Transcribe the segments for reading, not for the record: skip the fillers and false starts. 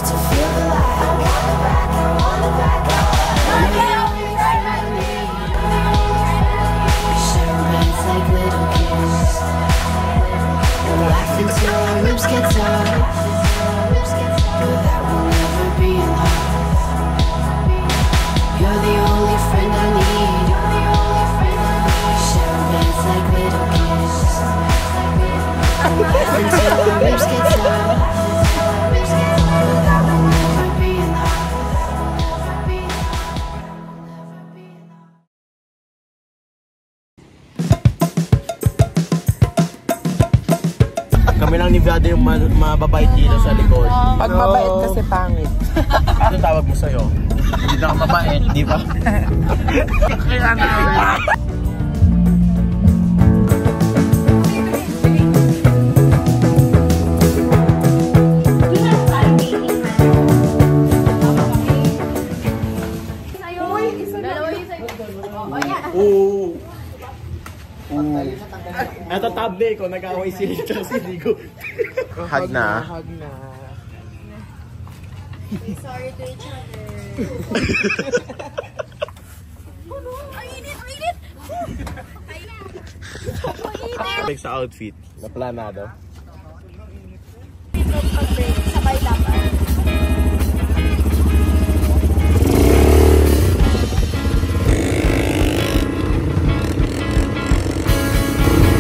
to feel alive. I want it back, I want it back, I want it back. Share beds like little kids. We'll laugh until our lips get tired. But that will never be enough. You're the only friend I need. Share beds like little kids. We'll laugh until our lips get tired. But that will never be enough. Kami lang ni Vlado yung mababait dito sa likod. Pag mabait kasi pangit. Ano tawag mo sa'yo? Hindi na ka mabait, di ba? Kaya na. Ito table ko, nag-away si Rachel si Ligo. Hug na. Hug na. Sorry to each other. Ang init! Ang init! Big sa outfit, na planado. Sabay dapat.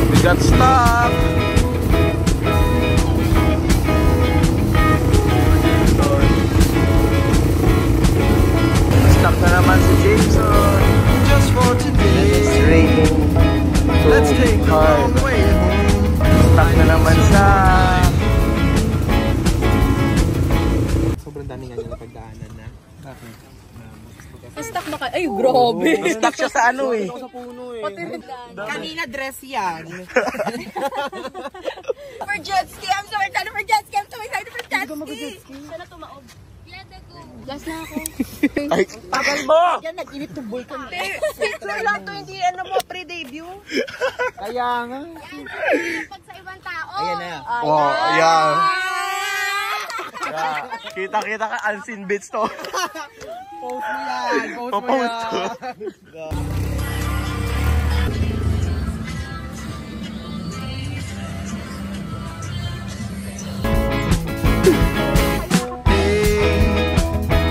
We got stuck! Stuck na naman si Jameson. Just for today. It's raining. So Let's take the hard. long way home. Stuck na naman sa... Sobrang dami nga niya pagdaanan na. Stuck na ka. Ay, grabe. Stuck siya sa ano eh. Sa puno eh. Kanina dress yan. For jet ski. I'm so excited for jet ski. I'm so excited for jet ski. Sana tumaob. Gas na ako. Ay, tagal mo! Yan, nag-init tuboy ka. Picture lang to, hindi ano mo, pre-debut. Kaya nga. Pag sa ibang tao. Ayan na. Oh, yeah. Kita-kita ka, unseen bits to. Post mo yan. Post mo Post ko. yan.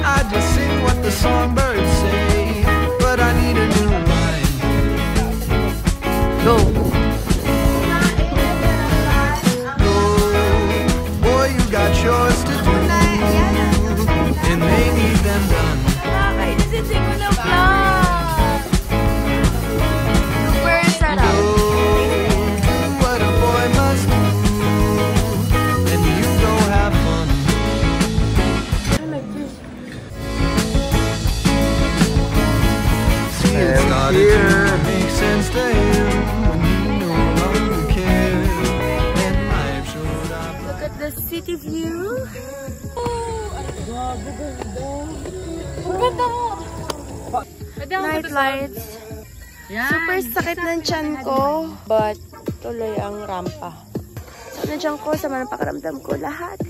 I just sing what the songbirds say, but I need a new line. Go! Go, boy, you got yours to do, and they need them done. Nakakainisip ko na vlog. Super sarap. Do what a boy must do, and you go have fun. See, it started to make sense to him when he no longer cared, and life showed up. Look at the city view. Night lights. Super sakit ng tiyan ko. But tuloy ang rampa. Sa tiyan ko, sa mga pakiramdam ko, lahat.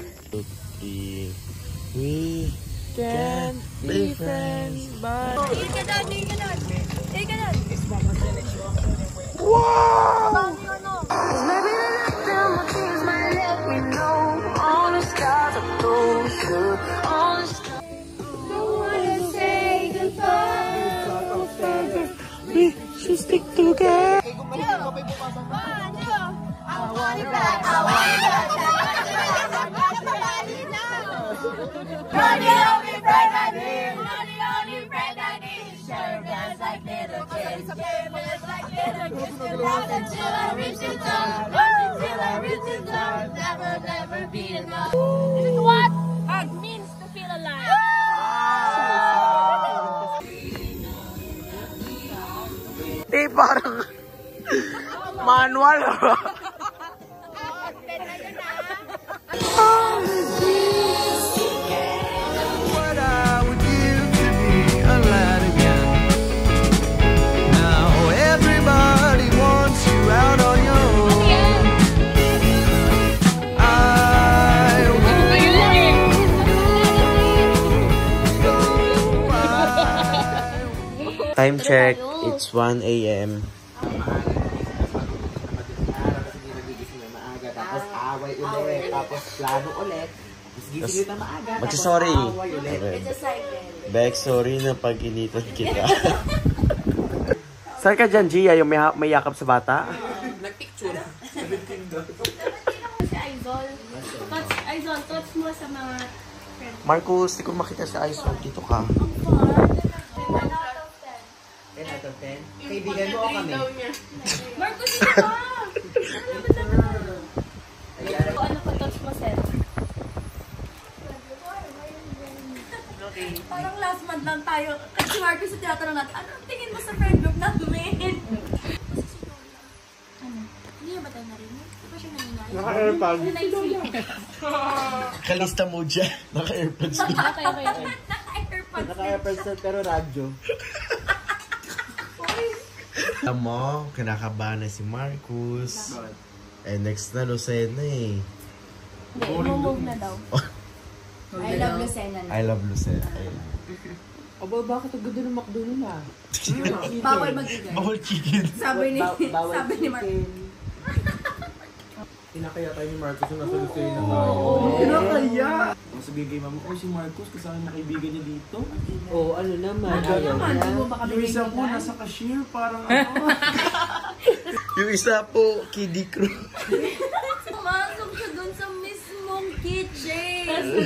We Can't be friends, but... Tingin ka doon, tingin ka doon. Tingin ka doon. Wow! Maybe the next time my things might let me know. All the stars are closer. All the stars. Don't wanna say goodbye. We should stick together. I want it back. I want it back. You're the only friend I need. You're the only friend I need. Share glass like little kids. Share glass like little kids. Laugh until I reach the top. Until I reach the top. Never, never be enough. This is what it means to feel alive. Eh, parang manual. What I would give to be a lad again. Now everybody wants you out on your own. I won't Time check, it's 1 a.m. Tapos away ulit, tapos plano ulit. Gising na maaga. Magsasorry. Okay. Bex, sorry na pag-initan kita. Saan ka dyan, Gia? Yung may yakap sa bata? Nag-picture. Si Aizol. Aizol, touch mo sa mga friends. Marcus, di ko makita si Aizol. Dito ka. Ang fun. 10 out of 10. Kaibigan mo o kami? Marcos, ito ka! Ano pa touch mo, Seth? Parang last month lang tayo. Kasi Marcos, sa tinatanong natin, ano tingin mo sa friend group namin? Ano? Hindi ba tayo narinig? Di ba siya nangyayari? Naka-airpod. Naka-airpod. Kalista mo dyan. Naka-airpods din. Naka-airpod. Naka-airpods pero radyo. Alam mo, kinakabahan na si Marcus. Eh, next na Lucena eh. Hindi, move na daw. I love Lucena na. I love Lucena. Aba, bakit ang ganda ng McDo nun ah? Bawal magigay. Bawal chicken. Sabi ni Mark. Kinakaya tayo ni Marcos yung nasa Lucena. Kinakaya! Sabihin kay mama, si Marcos kasama na kaibigan niya dito. Oo, ano naman. Hindi mo ba kami Yung isa po nasa cashier, parang ano. Yung isa po, kiddie crew. Pumasok siya dun sa mismong kitchen.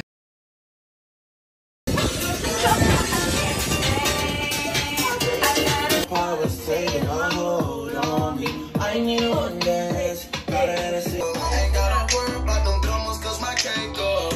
I was taking a hold on me. I knew one day. Ain't gotta worry about them drums cause my cake go.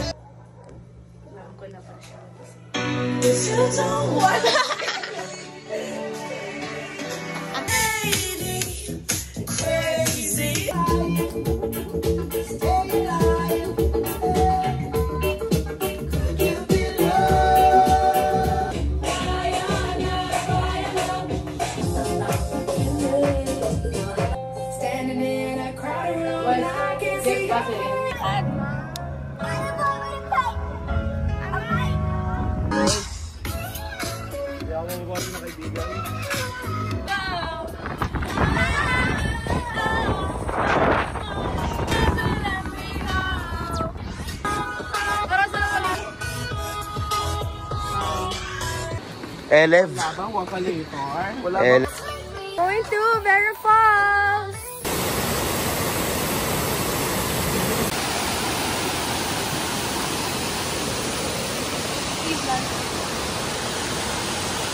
Elev. Going to Vera Falls.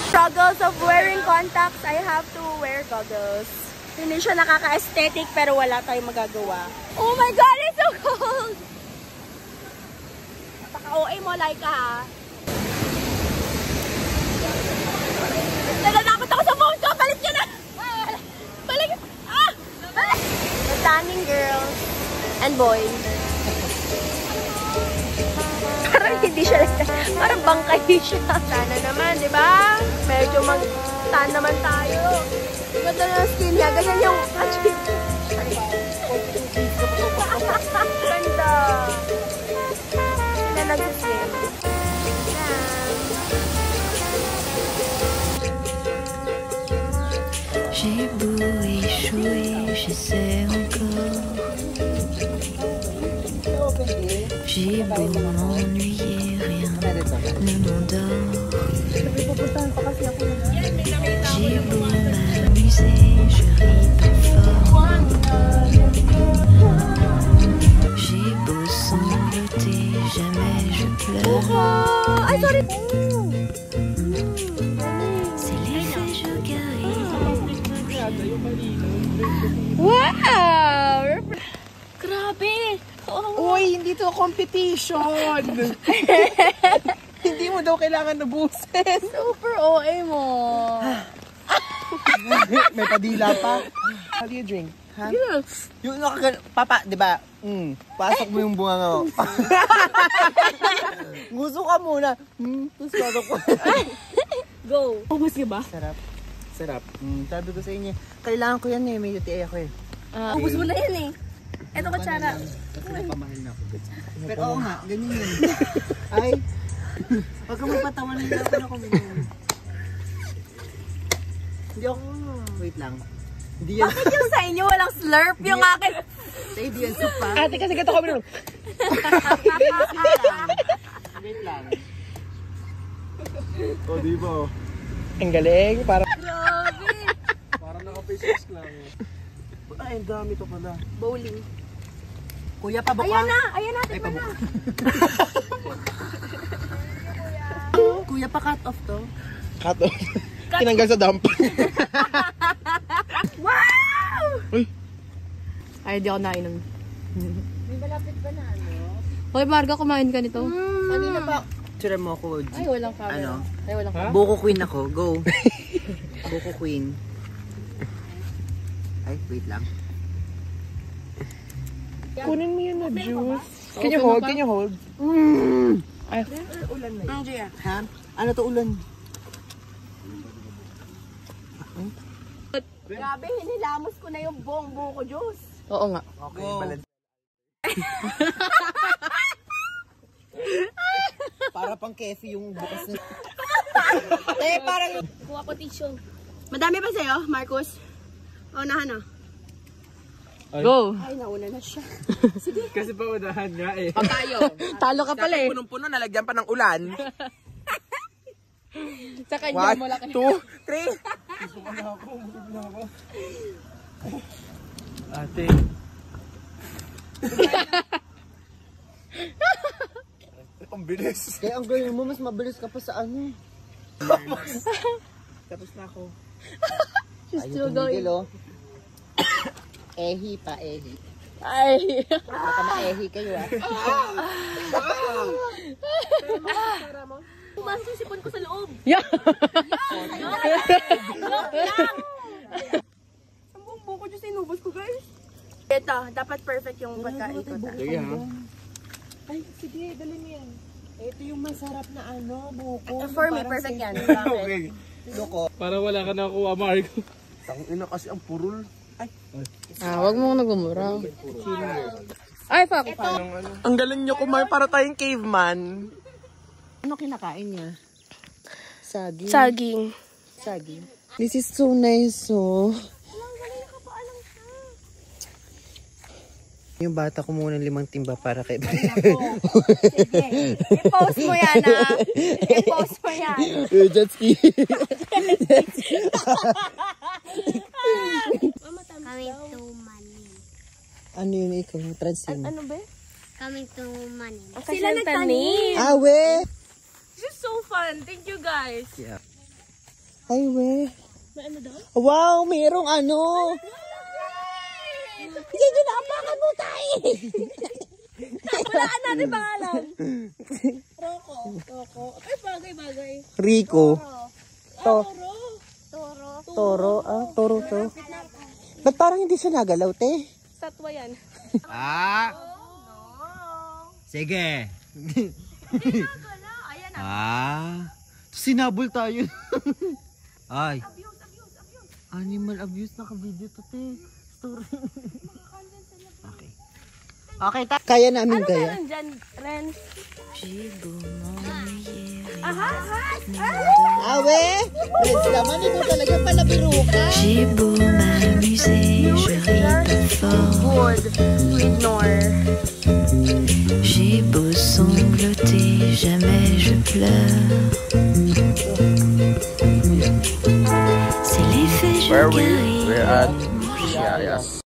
Struggles of wearing contacts, I have to wear goggles. Hindi siya nakaka-aesthetic pero wala tayong magagawa. Oh my God, it's so cold! Paka-OA mo, Laika ha. Nalalapat ako sa phone ko! Balik niya na! Balik! Ah! Balik! The tanning girl and boy. Parang hindi siya parang bangkay siya. Sana naman, di ba? Medyo mag-tan naman tayo. Ganda na yung skin niya. Ganyan yung ganda. Sila nag-skin. J'ai beau échouer, j'essaie encore. J'ai beau m'ennuyer, rien ne m'endort. J'ai beau m'amuser, je ris pas fort. J'ai beau sangloter, jamais je pleure. C'est l'effet Jogarry. Wow! Grabe! Uy, hindi to competition. Hindi mo daw kailangan nabusin. Super OA mo. May padila pa. How do you drink? Ha? Yes. Yung papa, di ba? Pasok mo yung bunga mo. Gusto ka muna. Tapos pasok mo. Go. Ubus ka ba? Sarap. Sarap. Sabi ko sa inyo, kailangan ko yan eh. May UTI ako eh. Ubus mo na yan eh. Ito kutsara. Pamahal na ako. Pero oo nga, ganyan yun. Ay, huwag ka magpatawa na ako na kumain. Hindi ako. Wait lang. Hindi yan. Bakit yung sa inyo walang slurp? Yung akin. Sa hindi yan supa. Ate kasi gato kami nun. Wait lang. O, di ba? Ang galing. Para... Grabe. Parang naka-face mask lang. Ay, ang dami to pala. Bowling. Kuya, pabuka. Ayan na. Ayan na. Tikman na. Kuya, pa-cut off to. Kato. Tinanggal sa dump. Wow! Uy. Ay, di ako nainom. May malapit pa na ano? Hoy, Marga, kumain ka nito. Kanina pa. Tsura mo ako. Ay, walang camera. Ano? Ay, walang camera. Buko queen ako. Go. Buko queen. Ay, wait lang. Kunin mo yun na juice. Can you hold? Can you hold? Ay. Ha? Ano to ulan? Grabe, hinilamos ko na yung buong buko juice. Oo nga. Okay, Go. balance. Para pang kefi yung bukas na. Parang... Kuha ko tissue. Madami pa sa'yo, Marcos? Unahan na. Go! Ay, nauna na siya. Kasi pa unahan nga eh. Talo ka pala eh. Punong-puno, nalagyan pa ng ulan. Sa kanya 1, mo lang. 2, 3. Ate. Ang bilis. Kaya ang gawin mo, mas mabilis ka pa sa ano. Tapos na ako. She's still going. Oh. Ehi pa, ehi. Ay! Baka ma-ehi kayo ah. Pumasok yung sipon ko sa loob. Yeah! Ang buong buko juice inubos ko, guys. Ito, dapat perfect yung pagkain ko. Sige ha. Ay, sige, dali mo yan. Ito yung masarap na ano, buko. For me, perfect yan. Bakit? Okay. Para wala ka nakuha, Marco. Tangina kasi ang purul. Wag mo nagmumura. Ay, fuck. Ang galing nyo kumain para tayong caveman. Ano kinakain niya? Saging. Saging. Saging. This is so nice, oh. Yung bata ko muna 5 timba para kay Sige. I-post mo yan, ah. I-post mo yan. Jet ski. Coming to Manila. Ano yun ikaw? Transin. Ano ba? Coming to Manila. Sila nagtanim. Awe! This is so fun. Thank you, guys. Ay, we. May ano daw? Wow, mayroong ano. Hindi nyo naapakan mo tayo. Walaan natin pangalan. Rocco. Ay, bagay. Rico. Toro. Toro. Ah, toro to. Ba't parang hindi siya nagalaw, te? Statwa yan. Sige. Ayan na. Sinabol tayo. Ay. Animal abuse na ka-video to, te. Story. Okay. Okay, kaya namin Ano kaya. meron dyan, Ren? Awe! Prince naman, ito talaga pala biro ka. J'ai beau m'amuser, je ris pas fort. Good. Sweet Nor. J'ai beau sangloter, jamais je pleure. C'est l'effet je guéris. We're at Chiarias.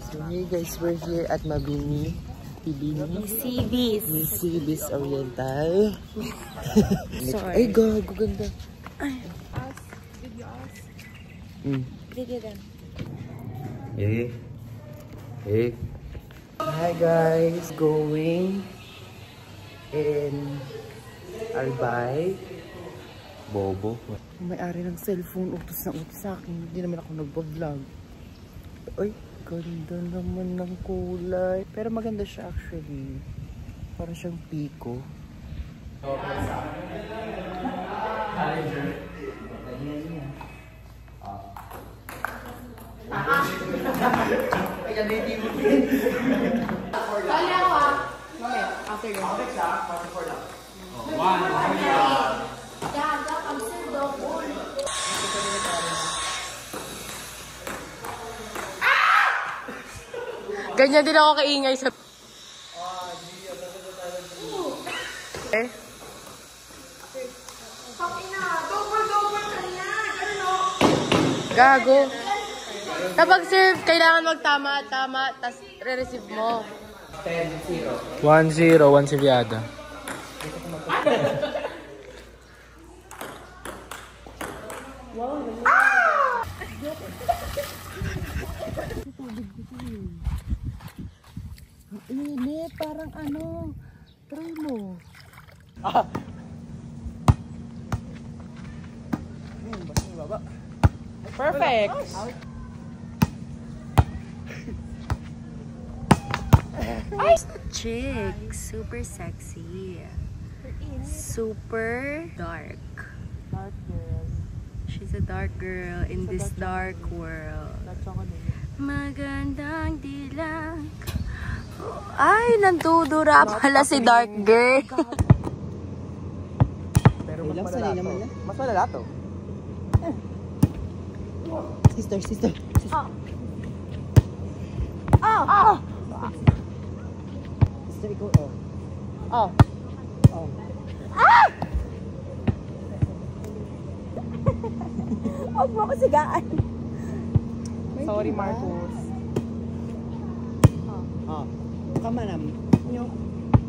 So hey guys, we're here at Mabini. Misibis Oriental. Sorry. Ay, gago, ganda. Hey. Hi guys, going in Albay. Bobo. May-ari ng cellphone, utos sa akin. Hindi naman ako nagpa-vlog. Ay, ganda naman ng kulay. Pero maganda siya actually. Parang siyang piko. Kali ako ah. Mamaya, after this. Ganyan din ako kaingay sa... Eh? Gago. Kapag serve, kailangan magtama-tama, tas re-receive mo. 1-0, 1 Siviada. Hindi, parang ano. Try mo. Perfect! Chick, super sexy. Super dark. Dark girl. She's a dark girl in this dark world. Magandang dilag. Ay, nandudura pala si dark girl. Pero mas malala to. Mas malala to. Sister. Sister, ikaw, Oh. Huwag mo ako sigaan. Sorry, Marcos. Kamanam.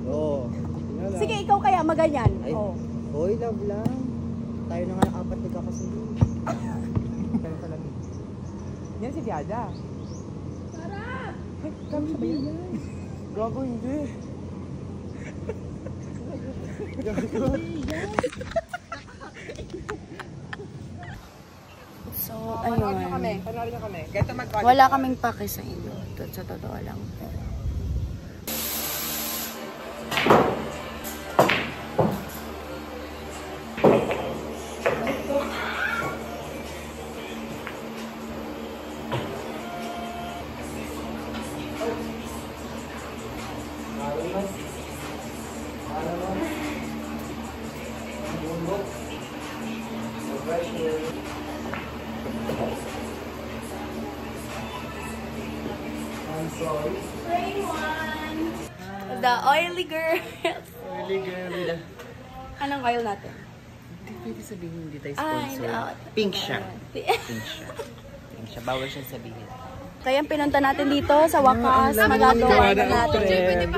Oo. Sige, ikaw kaya maganyan. Ay, hoy, love lang. Tayo na nga ng apat nagkakasundo. Yan si Viada. Sarap! Ay, kami siya ba yan? Gago, hindi. So, ayun. Panalo na kami. Wala kaming pake sa inyo. Sa totoo lang. The oily girl. Oily girl. Anong oil natin? Hindi pwede sabihin hindi tayo Ay, sponsor. Pink siya. Pink siya. Bawal siyang sabihin. Kaya pinunta natin dito sa wakas. Magagawa na natin.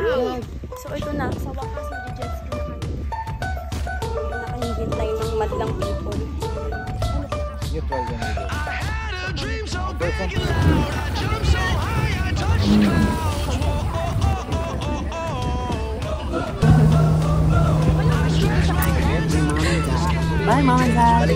So ito na. Sa wakas, mag-jet ski na kami. Nakahihintay ng madlang people. Neutral yan dito. Bye, Mom and Dad.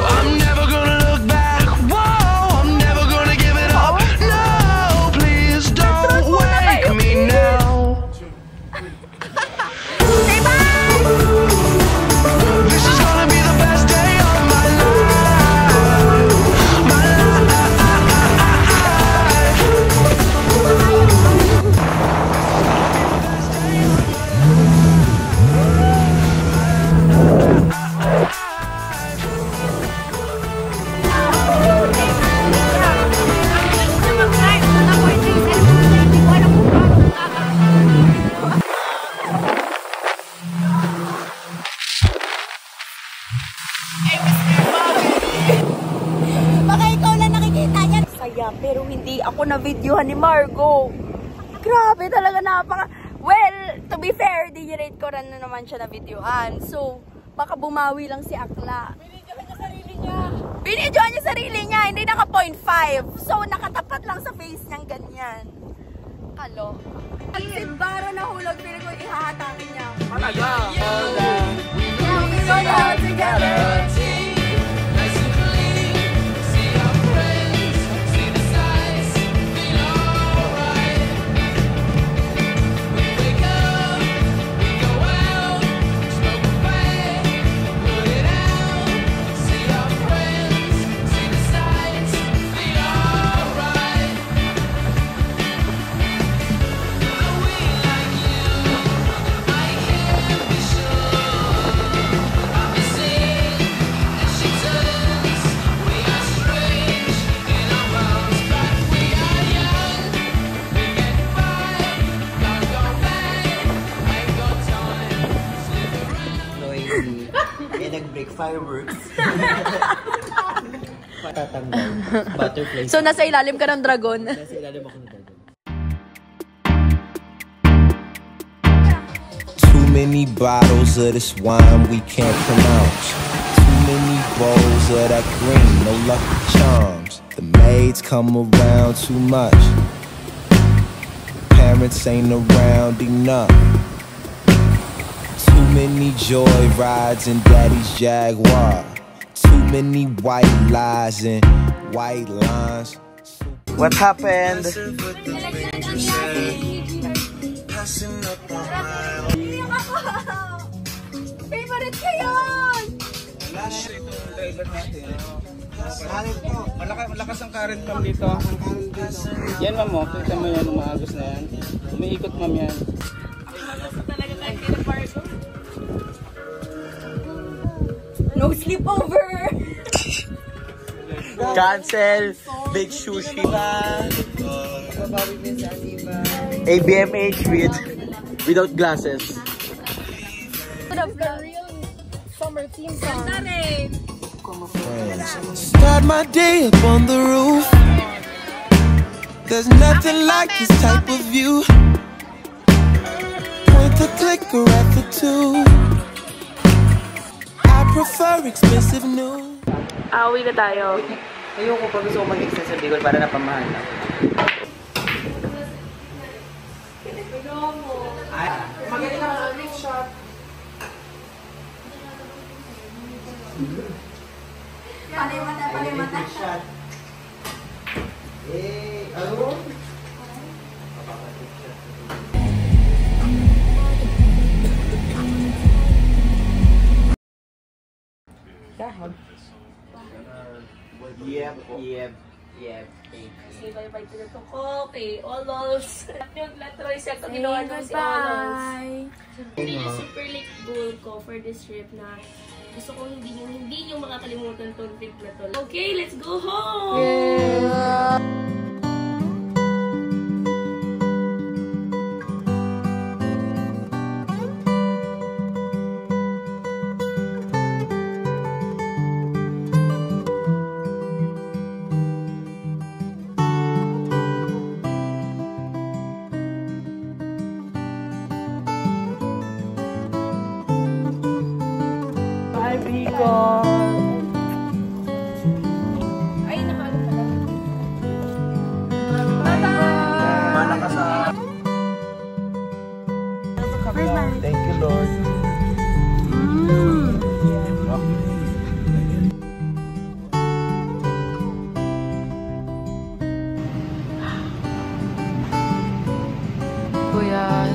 I'm never gonna look back. Whoa, I'm never gonna give it up. No, please don't wake me now. This is gonna be the best day of my life. My life. Baka ikaw lang nakikita yan. Saya, pero hindi ako na-videohan ni Margo. Grabe talaga, napaka... Well, to be fair, di-rate ko rin na naman siya na-videohan. So, baka bumawi lang si Akla. Binidyohan niya sarili niya. Binidyohan niya sarili niya, hindi naka 0.5. So, nakatapat lang sa face niyang ganyan. Kalo. Ang simbara na hulog, pinag ko ihahatakin niya. Talaga! We go down together. fireworks. Patatanggal. Butterfly. So, nasa ilalim ka ng dragon. Nasa ilalim ako ng dragon. Too many bottles of this wine we can't pronounce. Too many bowls of that green, no lucky charms. The maids come around too much. Parents ain't around enough. Too many joy rides in daddy's Jaguar. Too many white lies and white lines. What happened? Favorite ko yun! Malakas ang current, ma'am, dito. Yan, ma'am, mo. Kita mo yan, umaagos na yan. Umiikot, ma'am, yan. No sleepover! Cancel! Big sushi ba? ABMH without glasses. Start my day up on the roof. There's nothing like this type of view. Point the clicker at the two. I prefer expensive news. Awi na tayo. Ayoko pag gusto ko mag-extend sa Bicol para napamahal na. Magaling naman ang next shot. Panay mata. Ano? Yep. Say bye-bye to the Toko, kay Olos. Yung Latroy set ang ginawa nyo si Olos. Hindi yung super late goal ko for this trip na gusto ko hindi nyo makakalimutan tong trip na to. Okay, let's go home! Yeah. Ay, nakalo pala. Mana ka sa... Thank you, Lord. Kuya,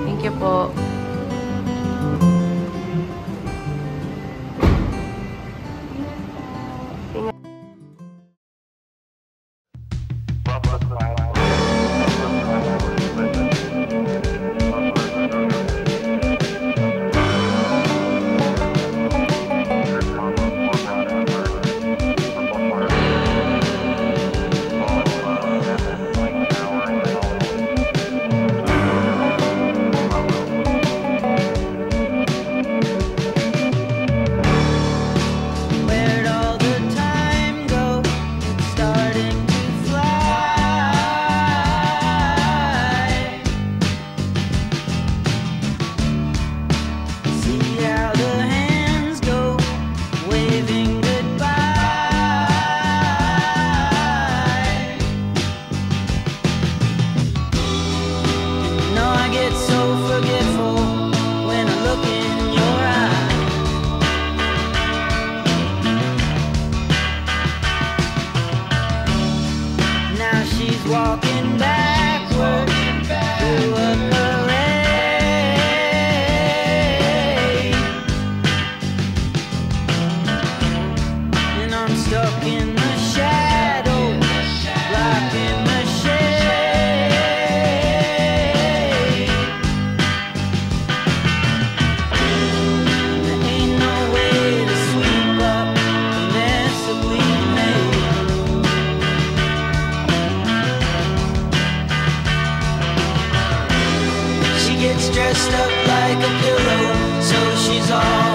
thank you po. walking backward through a parade, and I'm stuck in the shadow, blocking the shade. There ain't no way to sweep up the mess that we made. She gets dressed up like a pillow, so she's all